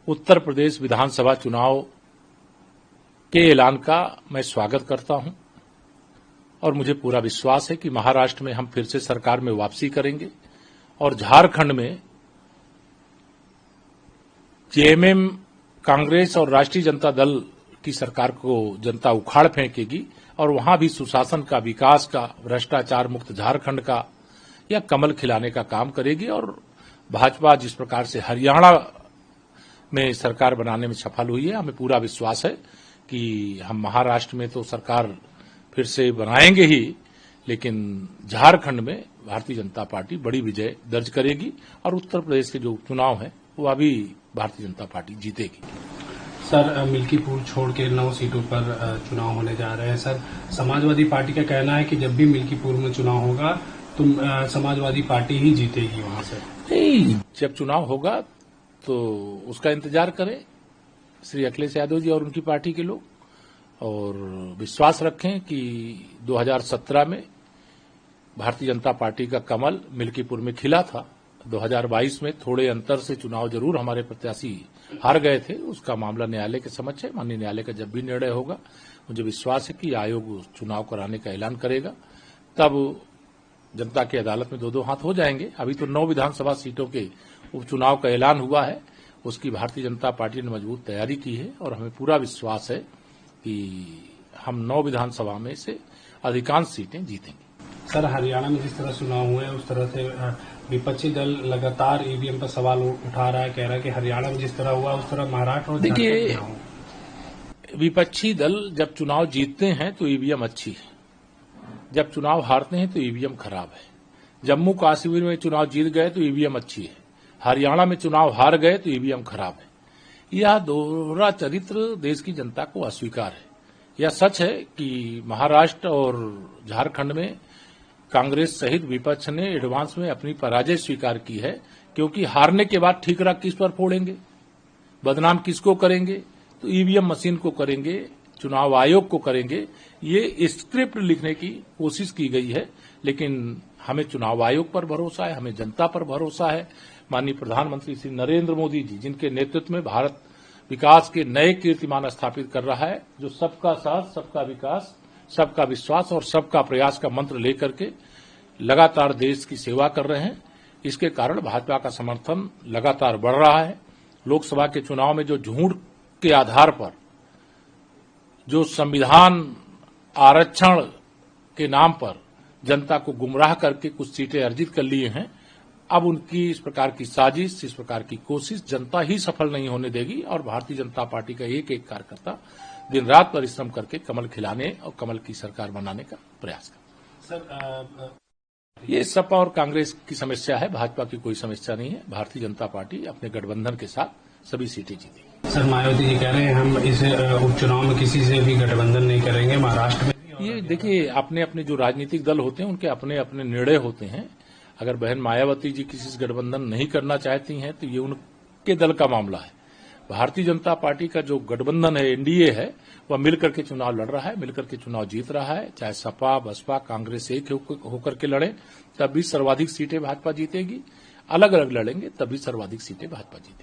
उत्तर प्रदेश विधानसभा चुनाव के ऐलान का मैं स्वागत करता हूं और मुझे पूरा विश्वास है कि महाराष्ट्र में हम फिर से सरकार में वापसी करेंगे और झारखंड में जेएमएम, कांग्रेस और राष्ट्रीय जनता दल की सरकार को जनता उखाड़ फेंकेगी और वहां भी सुशासन का, विकास का, भ्रष्टाचार मुक्त झारखंड का या कमल खिलाने का काम करेगी। और भाजपा जिस प्रकार से हरियाणा में सरकार बनाने में सफल हुई है, हमें पूरा विश्वास है कि हम महाराष्ट्र में तो सरकार फिर से बनाएंगे ही, लेकिन झारखंड में भारतीय जनता पार्टी बड़ी विजय दर्ज करेगी और उत्तर प्रदेश के जो उपचुनाव है वो अभी भारतीय जनता पार्टी जीतेगी। सर, मिल्कीपुर छोड़ के 9 सीटों पर चुनाव होने जा रहे हैं। सर, समाजवादी पार्टी का कहना है कि जब भी मिल्कीपुर में चुनाव होगा तो समाजवादी पार्टी ही जीतेगी वहां से। नहीं, जब चुनाव होगा तो उसका इंतजार करें श्री अखिलेश यादव जी और उनकी पार्टी के लोग, और विश्वास रखें कि 2017 में भारतीय जनता पार्टी का कमल मिल्कीपुर में खिला था। 2022 में थोड़े अंतर से चुनाव जरूर हमारे प्रत्याशी हार गए थे, उसका मामला न्यायालय के समक्ष है। माननीय न्यायालय का जब भी निर्णय होगा, मुझे विश्वास है कि आयोग चुनाव कराने का ऐलान करेगा, तब जनता की अदालत में 2-2 हाथ हो जाएंगे। अभी तो 9 विधानसभा सीटों के उपचुनाव का ऐलान हुआ है, उसकी भारतीय जनता पार्टी ने मजबूत तैयारी की है और हमें पूरा विश्वास है कि हम 9 विधानसभा में से अधिकांश सीटें जीतेंगे। सर, हरियाणा में जिस तरह चुनाव हुए उस तरह से विपक्षी दल लगातार ईवीएम पर सवाल उठा रहा है, कह रहा है कि हरियाणा में जिस तरह हुआ उस तरह महाराष्ट्र और देखिए, विपक्षी दल जब चुनाव जीतते हैं तो ईवीएम अच्छी है, जब चुनाव हारते हैं तो ईवीएम खराब है। जम्मू कश्मीर में चुनाव जीत गए तो ईवीएम अच्छी है, हरियाणा में चुनाव हार गए तो ईवीएम खराब है। यह दोहरा चरित्र देश की जनता को अस्वीकार है। यह सच है कि महाराष्ट्र और झारखंड में कांग्रेस सहित विपक्ष ने एडवांस में अपनी पराजय स्वीकार की है, क्योंकि हारने के बाद ठीकरा किस पर फोड़ेंगे, बदनाम किसको करेंगे, तो ईवीएम मशीन को करेंगे, चुनाव आयोग को करेंगे। ये स्क्रिप्ट लिखने की कोशिश की गई है, लेकिन हमें चुनाव आयोग पर भरोसा है, हमें जनता पर भरोसा है। माननीय प्रधानमंत्री श्री नरेंद्र मोदी जी, जिनके नेतृत्व में भारत विकास के नए कीर्तिमान स्थापित कर रहा है, जो सबका साथ, सबका विकास, सबका विश्वास और सबका प्रयास का मंत्र लेकर के लगातार देश की सेवा कर रहे हैं, इसके कारण भाजपा का समर्थन लगातार बढ़ रहा है। लोकसभा के चुनाव में जो झूठ के आधार पर, जो संविधान आरक्षण के नाम पर जनता को गुमराह करके कुछ सीटें अर्जित कर लिए हैं, अब उनकी इस प्रकार की साजिश, इस प्रकार की कोशिश जनता ही सफल नहीं होने देगी और भारतीय जनता पार्टी का एक एक कार्यकर्ता दिन रात परिश्रम करके कमल खिलाने और कमल की सरकार बनाने का प्रयास करेगा। ये सपा और कांग्रेस की समस्या है, भाजपा की कोई समस्या नहीं है। भारतीय जनता पार्टी अपने गठबंधन के साथ सभी सीटें जीतेगी। सर, मायावती जी कह रहे हैं हम इस उपचुनाव में किसी से भी गठबंधन नहीं करेंगे, महाराष्ट्र में। ये देखिए, अपने अपने जो राजनीतिक दल होते हैं उनके अपने अपने निर्णय होते हैं। अगर बहन मायावती जी किसी से गठबंधन नहीं करना चाहती हैं तो ये उनके दल का मामला है। भारतीय जनता पार्टी का जो गठबंधन है, एनडीए है, वह मिलकर के चुनाव लड़ रहा है, मिलकर के चुनाव जीत रहा है। चाहे सपा, बसपा, कांग्रेस एक होकर के लड़े तब भी सर्वाधिक सीटें भाजपा जीतेगी, अलग अलग लड़ेंगे तब भी सर्वाधिक सीटें भाजपा जीतेगी।